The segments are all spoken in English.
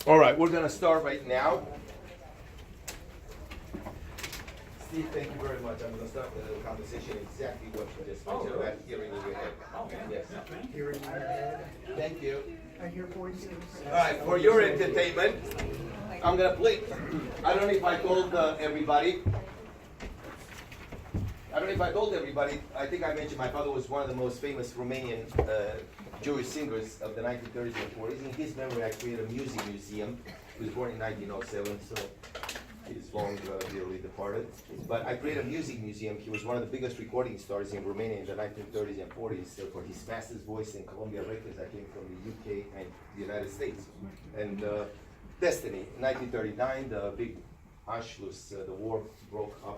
All right, we're going to start right now. Steve, thank you very much. I'm going to start the conversation exactly what you just mentioned about hearing in your head. Yes. Hearing in your head. Thank you. I hear voices. All right, for your entertainment, I'm going to play. I don't know if I told everybody. I think I mentioned my father was one of the most famous Romanian Jewish singers of the 1930s and 40s. In his memory, I created a music museum. He was born in 1907, so he's long dearly departed. But I created a music museum. He was one of the biggest recording stars in Romania in the 1930s and 40s for his master's voice in Columbia Records that came from the UK and the United States. And Destiny, in 1939, the big Anschluss, the war broke on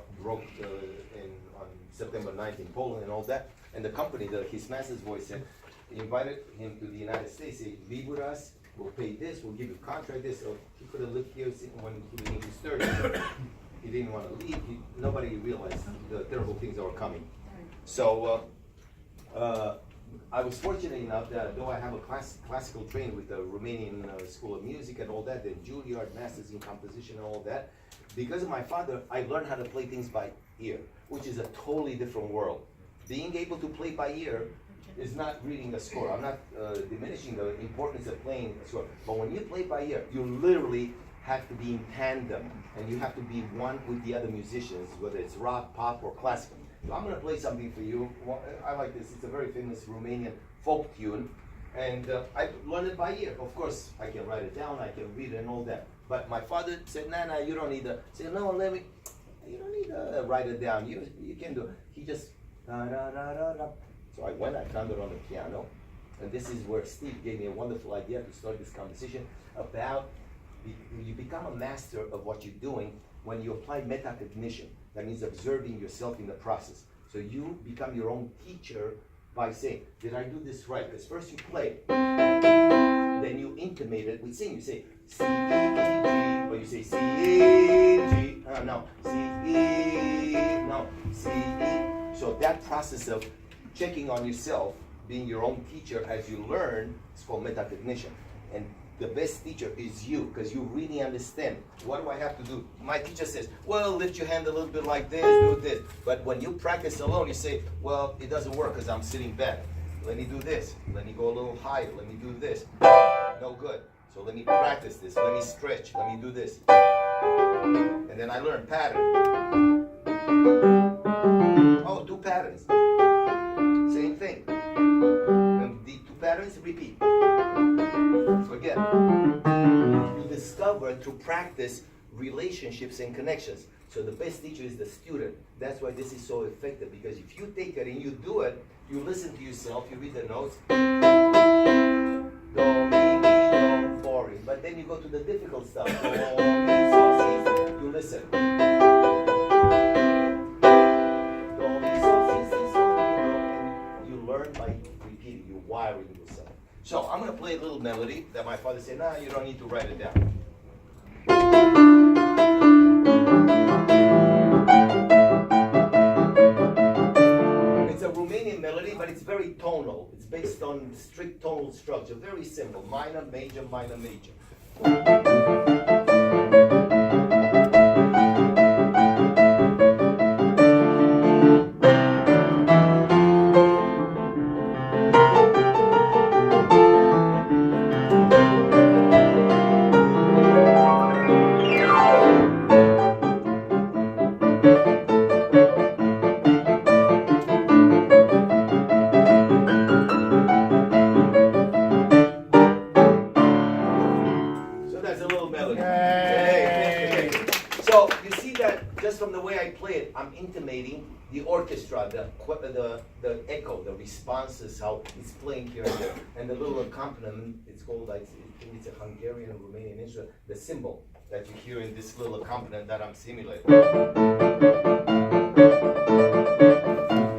September 9th in Poland and all that. And the company, his master's voice said, invited him to the United States, said, live with us, we'll pay this, we'll give you a contract, this. So he could have lived here when he was in his 30s. He didn't want to leave. Nobody realized the terrible things that were coming. So I was fortunate enough that though I have a classical training with the Romanian School of Music and all that, the Juilliard Masters in Composition and all that, because of my father, I learned how to play things by ear, which is a totally different world. Being able to play by ear is not reading a score. I'm not diminishing the importance of playing a score. But when you play by ear, you literally have to be in tandem, and you have to be one with the other musicians, whether it's rock, pop, or classical. So I'm going to play something for you. Well, I like this. It's a very famous Romanian folk tune, and I learned it by ear. Of course, I can write it down, I can read it and all that. But my father said, "Nah, you don't need to." I said, "No, you don't need to write it down. You can do it." He just da da da da da. So I went, I found it on the piano, and this is where Steve gave me a wonderful idea to start this conversation about you become a master of what you're doing when you apply metacognition. That means observing yourself in the process. So you become your own teacher by saying, did I do this right? Because first you play, then you intimate it with sing. You say C, E, G, or you say C, E, G, no, C, E, no, C, E. So that process of checking on yourself, being your own teacher as you learn, it's called metacognition. And the best teacher is you, because you really understand. What do I have to do? My teacher says, well, lift your hand a little bit like this, do this. But when you practice alone, you say, well, it doesn't work because I'm sitting back. Let me do this. Let me go a little higher. Let me do this. No good. So let me practice this. Let me stretch. Let me do this. And then I learn pattern. Oh, 2 patterns. Same thing. And the 2 patterns, repeat. So again, you discover through practice relationships and connections. So the best teacher is the student. That's why this is so effective, because if you take it and you do it, you listen to yourself, you read the notes. Do, mi, do, boring. But then you go to the difficult stuff. Do, mi, so, si, you listen. Do, mi, so, si, si, so, and you learn by repeating, you're wiring yourself. So I'm going to play a little melody that my father said, nah, you don't need to write it down. It's a Romanian melody, but it's very tonal. It's based on strict tonal structure, very simple, minor, major, minor, major. I'm intimating the orchestra, the echo, the responses, how it's playing here and there, and the little accompaniment. It's called, I think it's a Hungarian or Romanian instrument. The cymbal that you hear in this little accompaniment that I'm simulating.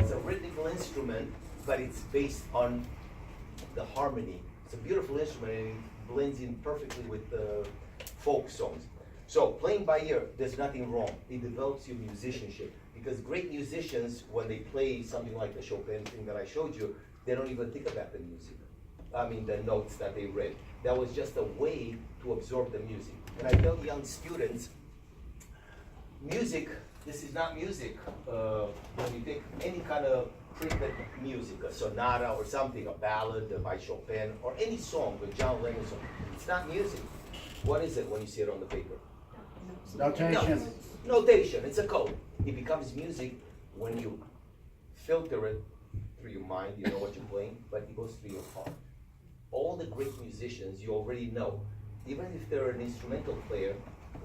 It's a rhythmical instrument, but it's based on the harmony. It's a beautiful instrument, and it blends in perfectly with folk songs. So playing by ear, there's nothing wrong. It develops your musicianship. Because great musicians, when they play something like the Chopin thing that I showed you, they don't even think about the music. the notes that they read. That was just a way to absorb the music. And I tell young students, music, this is not music. When you take any kind of printed music, a sonata or something, a ballad by Chopin, or any song, a John Lennon song, it's not music. What is it when you see it on the paper? Notation. Notation, it's a code. It becomes music when you filter it through your mind, you know what you're playing, but it goes through your heart. All the great musicians you already know, even if they're an instrumental player,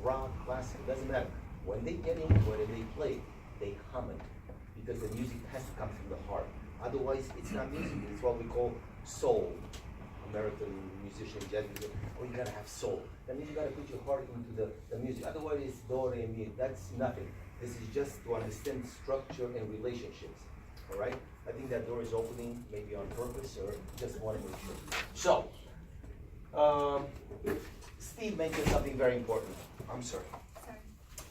rock, classical, doesn't matter. When they get into it and they play, they hum it, because the music has to come from the heart. Otherwise, it's not music, it's what we call soul. American musician, jazz musician, oh, you gotta have soul. That means you gotta put your heart into the music. Otherwise, it's do, re, mi. That's nothing. This is just to understand structure and relationships. All right? I think that door is opening, maybe on purpose, or just want to make sure. So, Steve mentioned something very important. I'm sorry.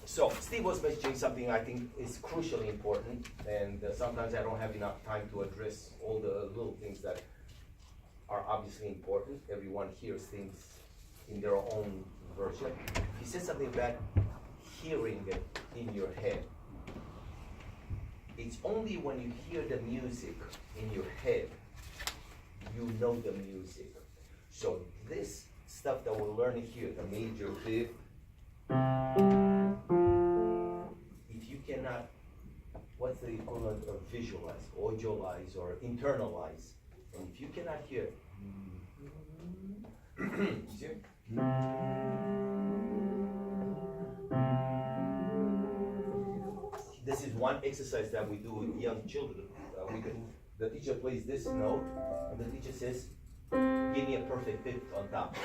So, Steve was mentioning something I think is crucially important, and sometimes I don't have enough time to address all the little things that are obviously important. Everyone hears things in their own version. He said something about hearing it in your head. It's only when you hear the music in your head, you know the music. So this stuff that we're learning here, the major fifth, if you cannot, what's the equivalent of visualize, audialize, or internalize? And if you cannot hear, see? This is one exercise that we do with young children. The teacher plays this note, and the teacher says, give me a perfect fifth on top.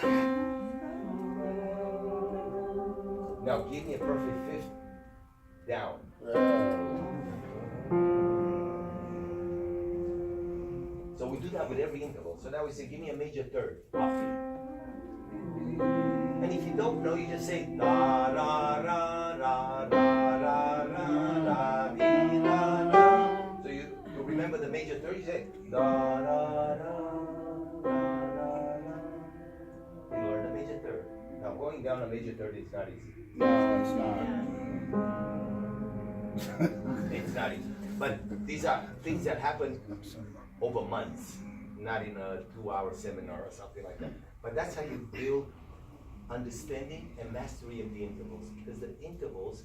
Now give me a perfect fifth down. So we do that with every interval. So now we say, give me a major third, up. And if you don't know, you just say da da da da da da da da da. So you remember the major third, you say da da da da da. You learn the major third. Now going down a major third is not easy. No, it's not. It's not easy. But these are things that happen over months, not in a 2-hour seminar or something like that. But that's how you build understanding and mastery of the intervals, because the intervals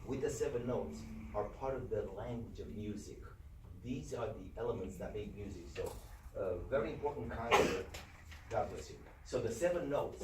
with the 7 notes are part of the language of music. These are the elements that make music. So, very important concept. God bless you. So the 7 notes,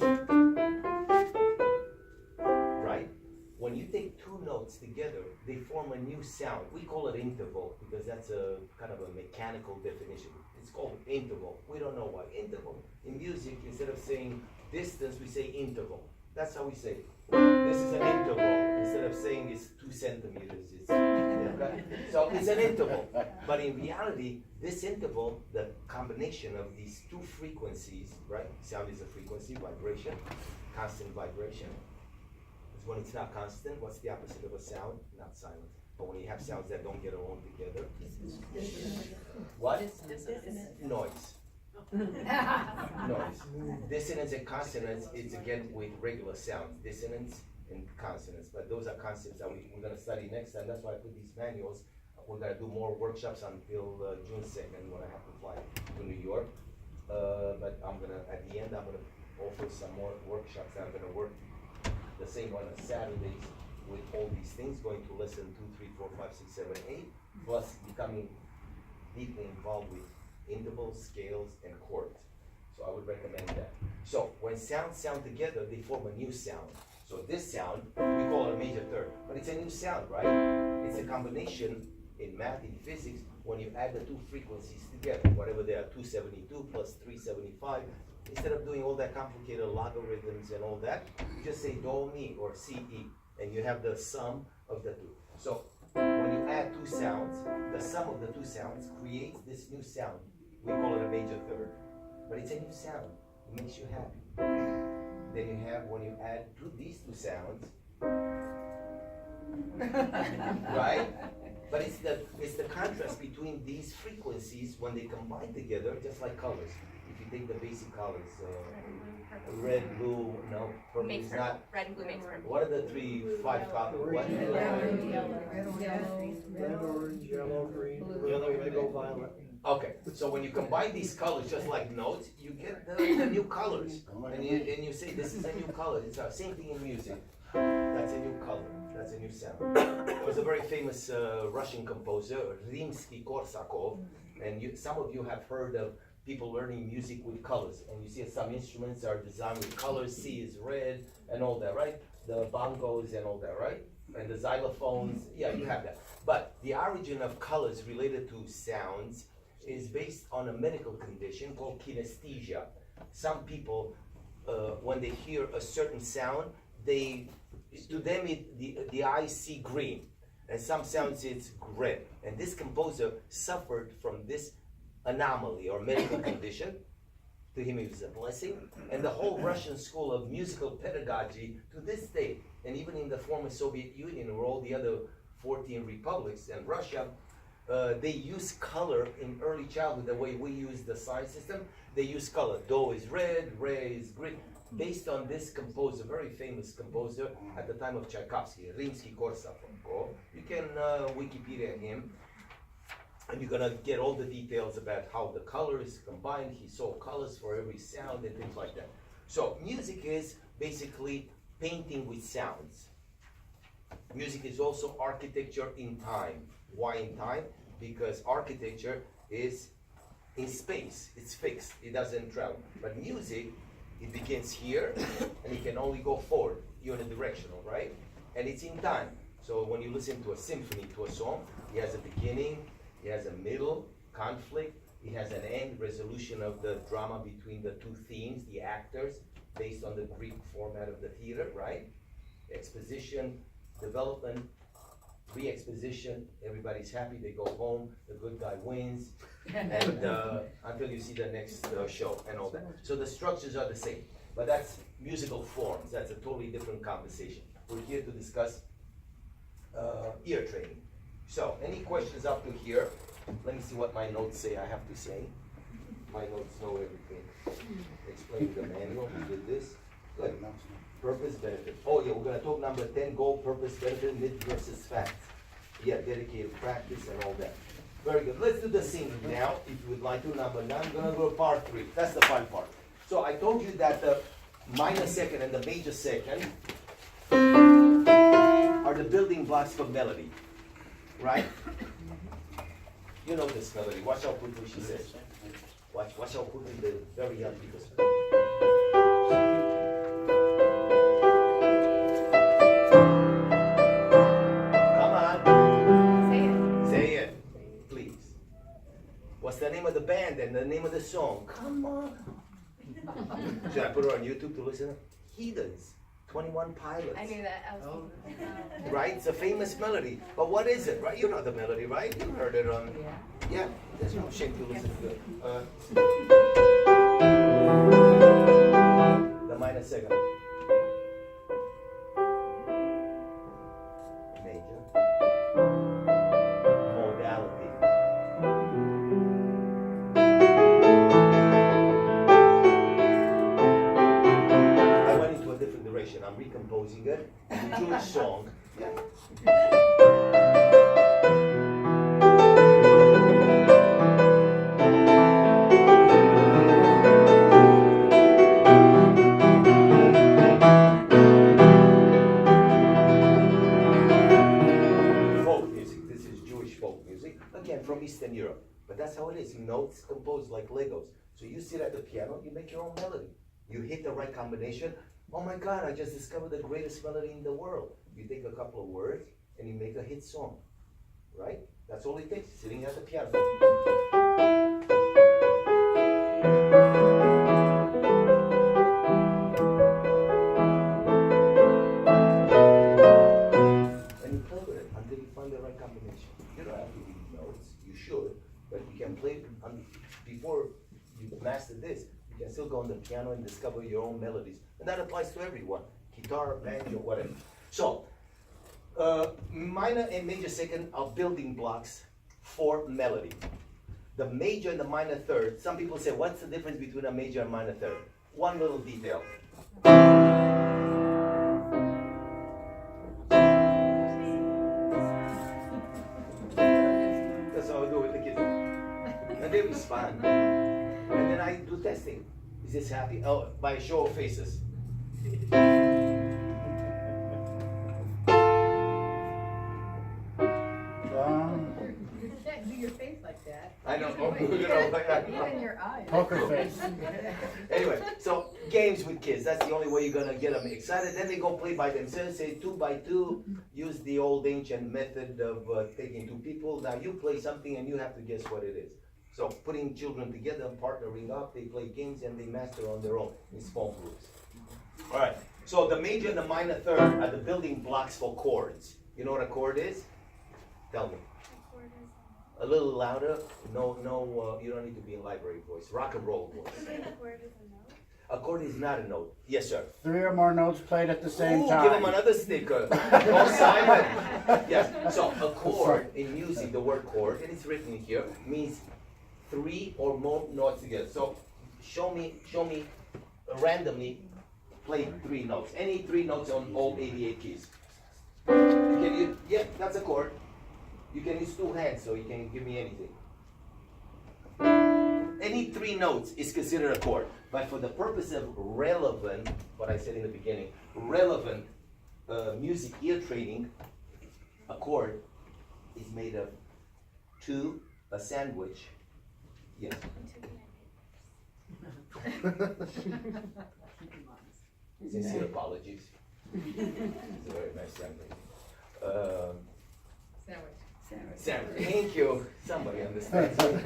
right? When you take 2 notes together, they form a new sound. We call it interval because that's a kind of a mechanical definition. It's called interval. We don't know why. Interval. In music, instead of saying distance, we say interval. That's how we say it. This is an interval. Instead of saying it's 2 centimeters, it's okay? So it's an interval. But in reality, this interval, the combination of these 2 frequencies, right? Sound is a frequency, vibration, constant vibration. When it's not constant, what's the opposite of a sound? Not silent. But when you have sounds that don't get along together, what? Noise. Noise. Dissonance and consonance is again with regular sounds. Dissonance and consonance. But those are concepts that we're going to study next time. That's why I put these manuals. We're going to do more workshops until June 2nd when I have to fly to New York. But I'm going to, at the end, I'm going to offer some more workshops that I'm going to work the same on Saturdays with all these things, going to lesson 2, 3, 4, 5, 6, 7, 8, plus becoming deeply involved with intervals, scales, and chords. So I would recommend that. So when sounds sound together, they form a new sound. So this sound, we call it a major third, but it's a new sound, right? It's a combination in math, in physics, when you add the 2 frequencies together, whatever they are, 272 plus 375, instead of doing all that complicated logarithms and all that, you just say do, mi, or C, E, and you have the sum of the 2. So when you add 2 sounds, the sum of the 2 sounds creates this new sound. We call it a major third. But it's a new sound. It makes you happy. Then you have, when you add these 2 sounds, right? But it's the contrast between these frequencies when they combine together, just like colors. If if you take the basic colors, red, blue, no, purple Makes is purple. not. Red and blue makes purple. What are the 5 colors? What? Red, orange, yellow, green, yellow, indigo, violet. Okay, so when you combine these colors, just like notes, you get the new colors. And you say, this is a new color. It's the same thing in music. That's a new color. That's a new sound. There was a very famous Russian composer, Rimsky-Korsakov, and some of you have heard of people learning music with colors. And you see some instruments are designed with colors. C is red and all that, right? The bongos and all that, right? And the xylophones, yeah, you have that. But the origin of colors related to sounds is based on a medical condition called kinesthesia. Some people, when they hear a certain sound, to them the eyes see green, and some sounds it's red. And this composer suffered from this anomaly or medical condition. To him it was a blessing. And the whole Russian school of musical pedagogy to this day, and even in the former Soviet Union or all the other 14 republics and Russia, they use color in early childhood the way we use the sign system. They use color. Do is red, re is green. Based on this composer, very famous composer at the time of Tchaikovsky, Rimsky-Korsakov. You can Wikipedia him, and you're gonna get all the details about how the color is combined. He saw colors for every sound and things like that. So music is basically painting with sounds. Music is also architecture in time. Why in time? Because architecture is in space. It's fixed. It doesn't travel. But music, it begins here, and it can only go forward, unidirectional, right? And it's in time. So when you listen to a symphony, to a song, it has a beginning, it has a middle, conflict, it has an end, resolution of the drama between the two themes, the actors, based on the Greek format of the theater, right? Exposition, development, re-exposition, everybody's happy, they go home, the good guy wins, and until you see the next show and all that. So the structures are the same, but that's musical forms. That's a totally different conversation. We're here to discuss ear training. So, any questions up to here? Let me see what my notes say I have to say. My notes know everything. Explain the manual, we did this. Good. Purpose, benefit. Oh yeah, we're gonna talk number 10, goal, purpose, benefit, myth versus fact. Yeah, dedicated practice and all that. Very good. Let's do the singing now, if you would like to. Number 9, I'm gonna go to part 3. That's the fun part. So I told you that the minor second and the major second are the building blocks for melody, right? You know this melody. Watch how quickly she says. Watch how quickly the very young people speak. What's the name of the band and the name of the song? Come on. Should I put it on YouTube to listen? Heathens, 21 Pilots. I knew that. I was Right? It's a famous melody. But what is it, right? You know the melody, right? You heard it on. Yeah, there's no shame to listen to it. The minor second. Major. Modality. I'm recomposing it. It's a Jewish song. Yeah. Folk music. This is Jewish folk music. Again, from Eastern Europe. But that's how it is. Notes composed like Legos. So you sit at the piano, you make your own melody. You hit the right combination. Oh my God, I just discovered the greatest melody in the world. You take a couple of words and you make a hit song, right? That's all it takes, sitting at the piano. And you play with it until you find the right combination. You don't have to read notes, you should, but you can play before you master this. You can still go on the piano and discover your own melodies. And that applies to everyone, guitar, banjo, whatever. So, minor and major second are building blocks for melody. the major and the minor third, some people say, what's the difference between a major and minor third? One little detail. That's how I do with the kids. And they respond. And then I do testing. Is this happy? Oh, by a show of faces. You can't do your face like that. I know. Even your eyes. Poker face. Anyway, so games with kids, that's the only way you're gonna get them excited. Then they go play by themselves, say 2 by 2, use the old ancient method of taking 2 people. Now you play something and you have to guess what it is. So putting children together, partnering up, they play games and they master on their own in small groups. All right, so the major and the minor third are the building blocks for chords. You know what a chord is? Tell me. A little louder. No, you don't need to be in library voice. Rock and roll voice. A chord is not a note. Yes, sir. 3 or more notes played at the same Ooh, time. give him another sticker. Oh, Simon. Yes. So a chord in music, the word chord, and it's written here, means 3 or more notes together. So show me randomly play 3 notes. Any 3 notes on all 88 keys. Can you? Yeah, that's a chord. You can use 2 hands, so you can give me anything. Any 3 notes is considered a chord. But for the purpose of relevant, what I said in the beginning, relevant music ear training, a chord is made of 2, a sandwich. Yes. Sincere apologies. It's a very nice sandwich. Sandwich. Thank you. Somebody understands. Thank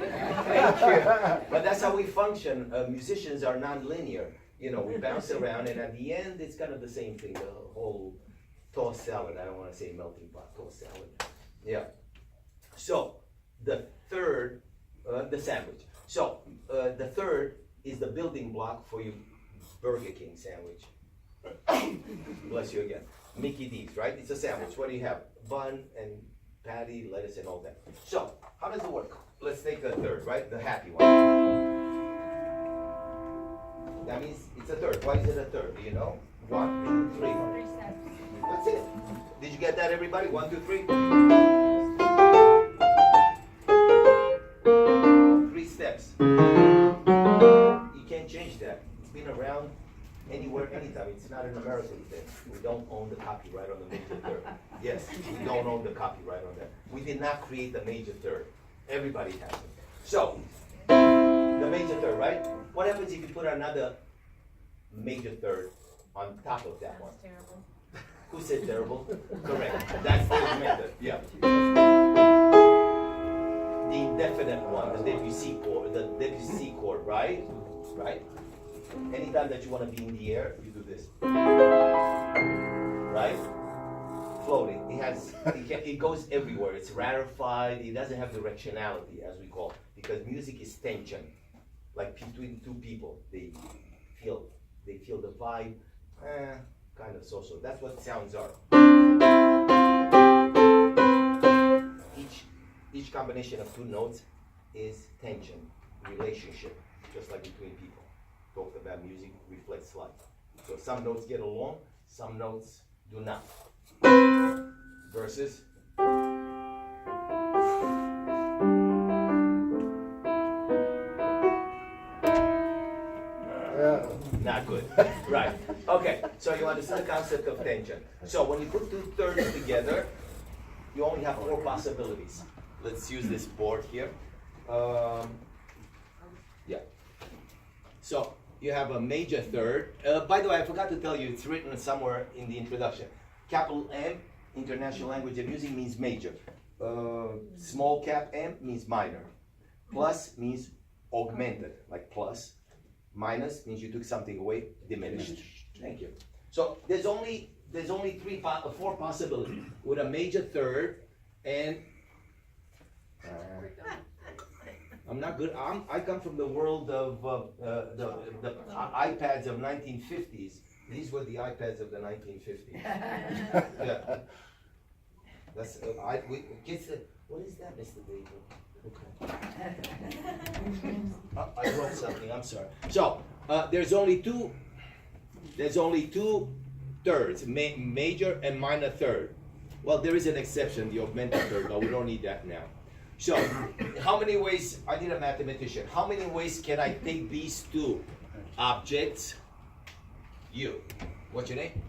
you. But that's how we function. Musicians are non-linear. You know, we bounce around, and at the end, it's kind of the same thing. The whole tossed salad. I don't want to say melting pot. Tossed salad. Yeah. So the third, the sandwich. So the third is the building block for your Burger King sandwich. Bless you again. Mickey D's, right? It's a sandwich. What do you have? Bun and patty, lettuce, and all that. So, how does it work? Let's take a third, right? The happy one. That means it's a third. Why is it a third? Do you know? 1, 2, 3. 3 steps. That's it. Did you get that, everybody? 1, 2, 3. 3 steps. You can't change that. It's been around anywhere, anytime. It's not an American thing. We don't own the copyright on the major third. Yes, we don't own the copyright on that. We did not create the major third. Everybody has it. So, the major third, right? What happens if you put another major third on top of that one? That's terrible. Who said terrible? Correct. That's the method. Yeah. The indefinite one, the Debussy chord, right? Right? Anytime that you want to be in the air, you do this. Right? Floating. It goes everywhere. It's rarefied. It doesn't have directionality, as we call it, because music is tension. Like between 2 people, they feel the vibe. Kind of so. That's what sounds are. Each combination of 2 notes is tension, relationship, just like between people. Talked about music reflects life. So some notes get along, some notes do not. Verses. Not good. Right. Okay. So you understand the concept of tension. So when you put 2 thirds together, you only have 4 possibilities. Let's use this board here. Yeah. So you have a major third. By the way, I forgot to tell you, it's written somewhere in the introduction. Capital M, International Language of Music, means major. Small cap M means minor. Plus means augmented, like plus. Minus means you took something away, diminished. Thank you. So there's only 4 possibilities with a major third, and I'm not good. I come from the world of the iPads of 1950s. These were the iPads of the 1950s. Yeah. That's kids. What is that, Mr. Baker? I wrote something, I'm sorry. So, there's only two thirds, major and minor third. Well, there is an exception, the augmented third, but we don't need that now. So, how many ways, I need a mathematician, how many ways can I take these two objects? You. What's your name?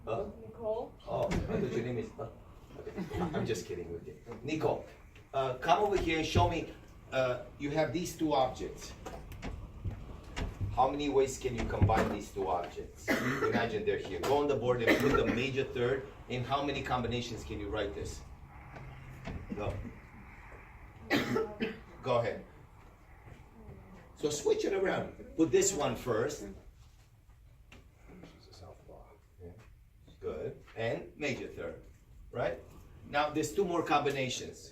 Nicole? Oh, I thought your name is, I'm just kidding with you. Nicole, come over here and show me, you have these two objects. How many ways can you combine these two objects? Imagine they're here. Go on the board and put the major third. In how many combinations can you write this? Go. Go ahead. So switch it around. Put this one first. Good. And major third. Right? Now there's two more combinations.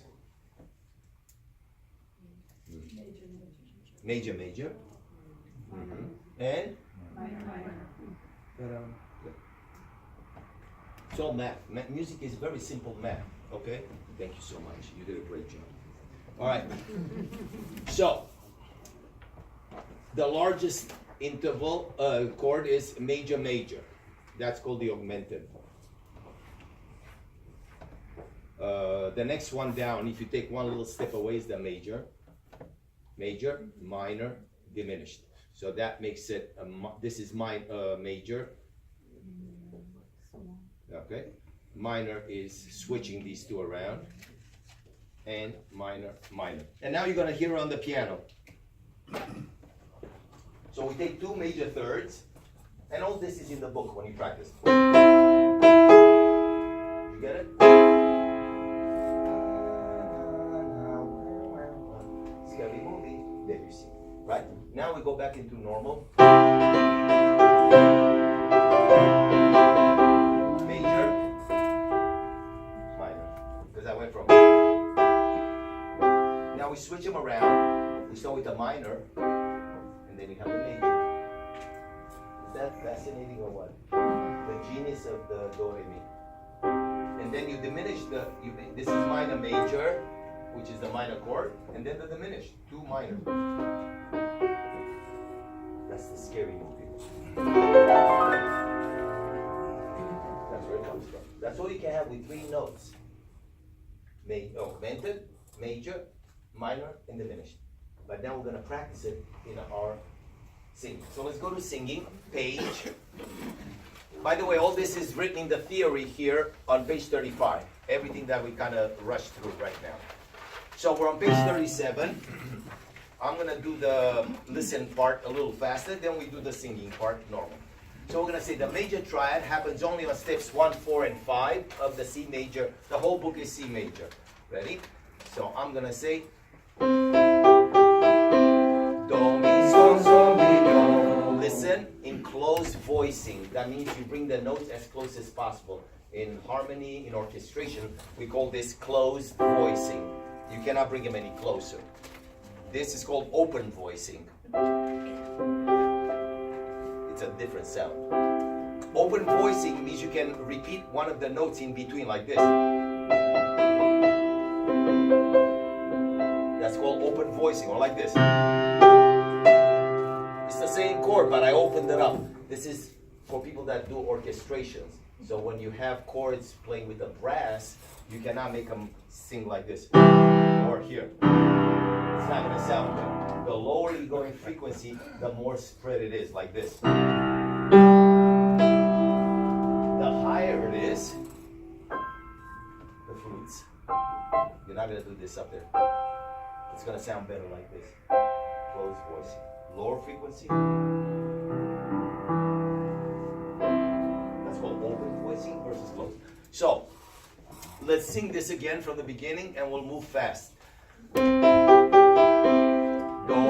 Major, major. And? It's all math. Music is very simple math. Okay? Thank you so much. You did a great job. All right. So, the largest interval chord is major, major. That's called the augmented. The next one down, if you take one little step away, is the major. Major, minor, diminished. So that makes it, this is major. Okay. Minor is switching these two around. And minor, minor. And now you're going to hear it on the piano. So we take two major thirds. And all this is in the book when you practice. You get it? Scary movie. There you see. Right? Now we go back into normal. Major. Minor. Because I went from. Now we switch them around. We start with a minor. And then we have a major. Is that fascinating or what? The genius of the do re mi. And then you diminish this is minor major, which is the minor chord, and then the diminished, two minor. That's the scary movie. That's where it comes from. That's all you can have with three notes. Augmented, major, minor, and diminished. But now we're going to practice it in our singing. So let's go to singing, page. By the way, all this is written in the theory here on page 35. Everything that we kind of rushed through right now. So we're on page 37. I'm going to do the listen part a little faster, then we do the singing part normal. So we're going to say the major triad happens only on steps 1, 4, and 5 of the C major. The whole book is C major. Ready? So I'm going to say Do, mi, sol, mi, do. Listen in close voicing. That means you bring the notes as close as possible. In harmony, in orchestration, we call this closed voicing. You cannot bring them any closer. This is called open voicing. It's a different sound. Open voicing means you can repeat one of the notes in between like this. That's called open voicing, or like this. It's the same chord, but I opened it up. This is for people that do orchestrations. So when you have chords playing with the brass, you cannot make them sing like this. Or here. It's not going to sound good. The lower you go in frequency, the more spread it is, like this. The higher it is, the flutes. You're not going to do this up there. It's going to sound better like this. Closed voice. Lower frequency. That's called open voicing versus closed. So, let's sing this again from the beginning and we'll move fast. Do,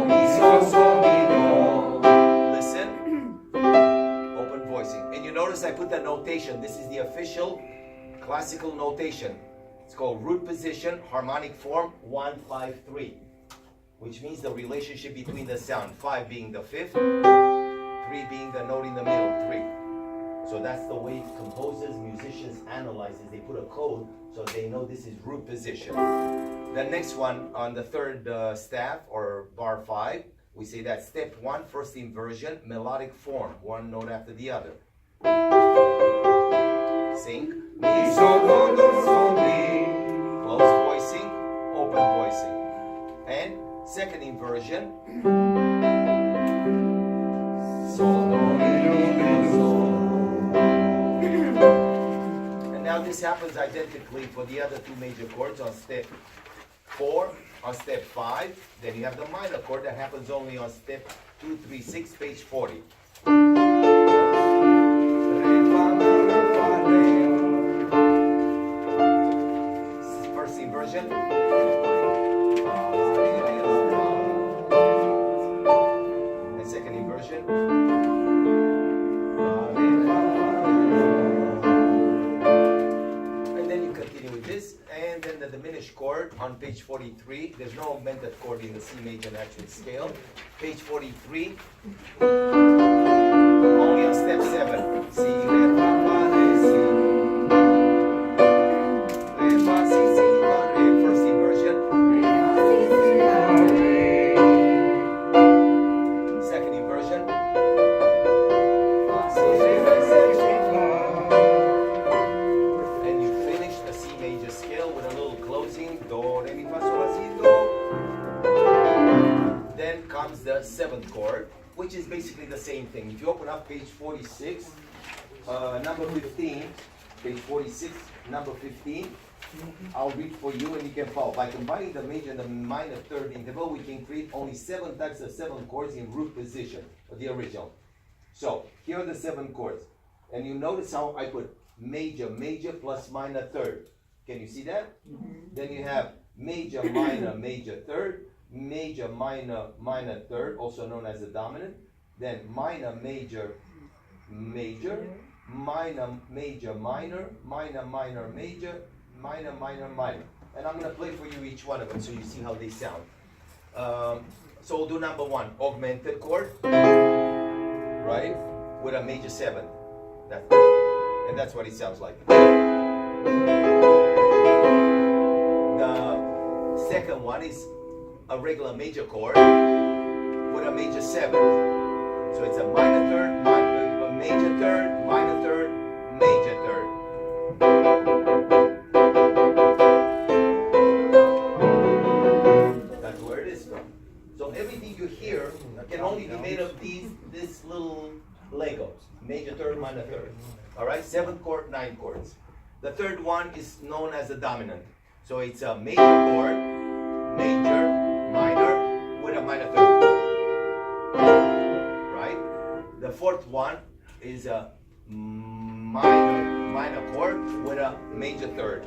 mi, sol, mi, do. Listen. Open voicing. And you notice I put the notation. This is the official classical notation. It's called root position, harmonic form, 1, 5, 3. Which means the relationship between the sound. 5 being the fifth, 3 being the note in the middle, 3. So that's the way composers, musicians analyze it. They put a code so they know this is root position. The next one on the third staff or bar 5, we say that step 1, first inversion, melodic form, one note after the other. Sing. Mi, sol, do, do, sol, mi. Close voicing, open voicing. And second inversion. Sol, do, mi, sol. And now this happens identically for the other two major chords on step 4, on step 5. Then you have the minor chord that happens only on step 2, 3, 6, page 40. First inversion. And second inversion. And then you continue with this. And then the diminished chord on page 43. There's no augmented chord in the C major natural scale. Page 43. Only on step 7. C, re, fa, fa, re, si. Re, fa, si, si, fa, re. First inversion. Second inversion. Fa, si, re, si, si, fa. And you finish the C major scale with a little closing. Do, re, mi, fa, sol, la, si, do. Then comes the 7th chord, which is basically the same thing. If you open up page 46, number 15, page 46, number 15, I'll read for you and you can follow. By combining the major and the minor third interval, we can create only 7 types of 7 chords in root position, the original. So, here are the 7 chords. And you notice how I put major, major plus minor third. Can you see that? Then you have major, minor, major third, major, minor, minor third, also known as the dominant, then minor, major, major, minor, major, minor, minor, minor, major, minor, minor, minor. And I'm going to play for you each one of them so you see how they sound. So we'll do number 1, augmented chord, right, with a major 7. And that's what it sounds like. The second one is a regular major chord with a major 7. So it's a minor third, a major third, minor third, major third. That's where it is from. So everything you hear can only be made of this little Lego. Major third, minor third. Alright, 7th chord, 9 chords. The third one is known as the dominant. So it's a major chord, major, minor, with a minor third. Right? The fourth one is a minor chord with a major third.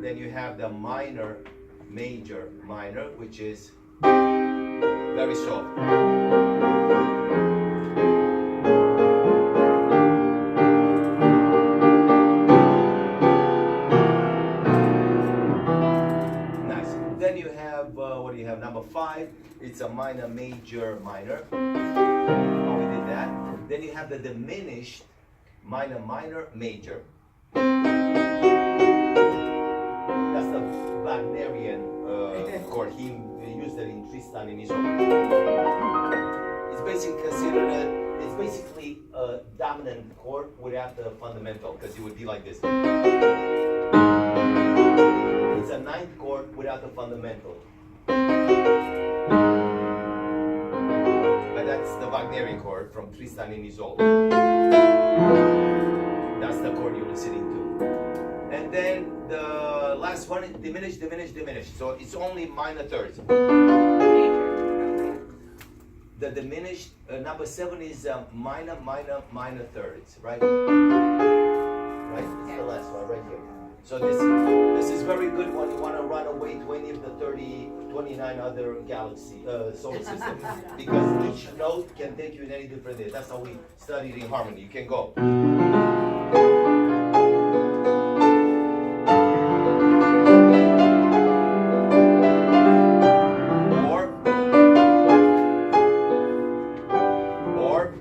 Then you have the minor, major, minor, which is very soft. What do you have? Number 5, it's a minor, major, minor. Oh, we did that. Then you have the diminished minor, minor, major. That's the Wagnerian chord. He used it in Tristan in his own. It's basically a dominant chord without the fundamental, because it would be like this. It's a 9th chord without the fundamental. But that's the Wagnerian chord from Tristan in Isolde. That's the chord you're listening to. And then the last one is diminished, diminished, diminished. So it's only minor thirds. The diminished, number 7 is minor, minor, minor thirds, right? Right? It's the last one right here. So this is very good when you want to run away to any of the 29 other galaxy solar systems, because each note can take you in any different day. That's how we studied in harmony. You can go. Or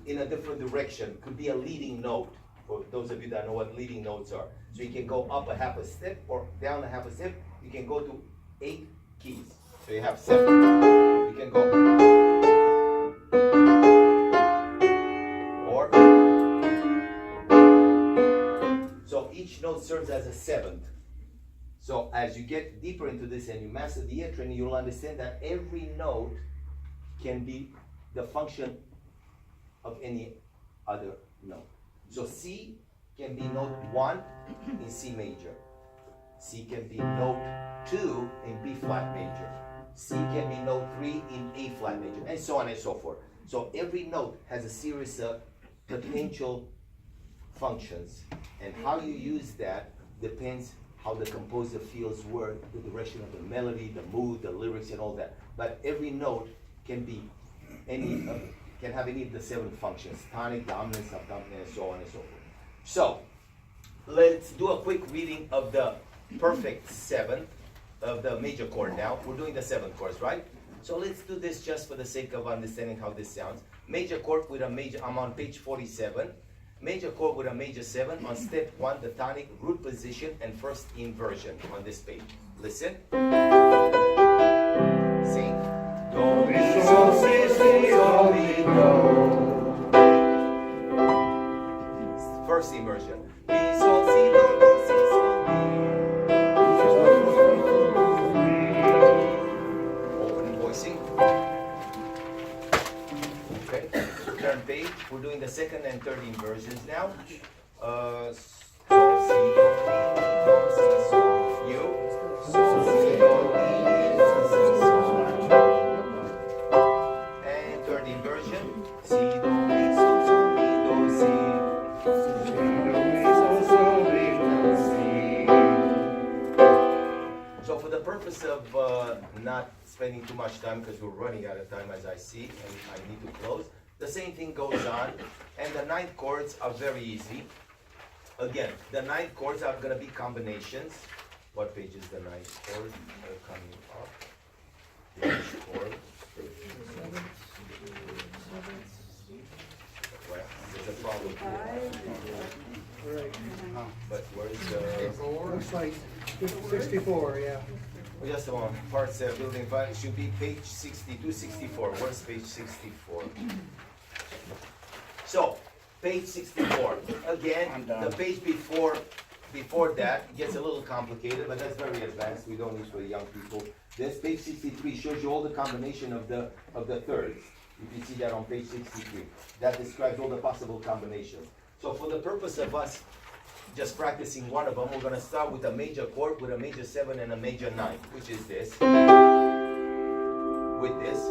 in a different direction. Could be a leading note, for those of you that know what leading notes are. So you can go up a half a step or down a half a step. You can go to 8 keys. So you have 7. You can go. Or. So each note serves as a 7th. So as you get deeper into this and you master the ear training, you'll understand that every note can be the function of any other note. So C can be note 1 in C major. C can be note 2 in B flat major. C can be note 3 in A flat major, and so on and so forth. So every note has a series of potential functions, and how you use that depends how the composer feels the direction of the melody, the mood, the lyrics, and all that. But every note can be can have any of the 7 functions: tonic, dominant, subdominant, and so on and so forth. So let's do a quick reading of the perfect 7th of the major chord now. We're doing the 7th chords, right? So let's do this just for the sake of understanding how this sounds. Major chord with a major, I'm on page 47. Major chord with a major 7 on step 1, the tonic, root position, and first inversion on this page. Listen. Sing. Do, mi, sol, si, si, sol, mi, do. First inversion. Mi, sol, si, do, mi, si, sol, mi. Opening voicing. Okay, turn page. We're doing the second and third inversions now. Sol, si, do, mi, do, si, sol, you. Sol, si, do, mi, do, si, sol. And third inversion. Si, do, mi, sol, sol, mi, do, si. Si, do, mi, sol, sol, mi, do, si. So for the purpose of not spending too much time, because we're running out of time as I see, and I need to close, the same thing goes on, and the 9th chords are very easy. Again, the 9th chords are going to be combinations. What page is the 9th chord coming up? The 9th chord. Well, there's a problem here. Right. But where's the... Looks like 64, yeah. Just a moment. Parts building 5 it should be page 62, 64. Where's page 64? So, page 64. Again, the page before that gets a little complicated, but that's very advanced. We don't need for the young people. This page 63 shows you all the combination of the thirds. You can see that on page 63. That describes all the possible combinations. So for the purpose of us just practicing one of them, we're going to start with a major chord with a major 7 and a major 9, which is this. With this.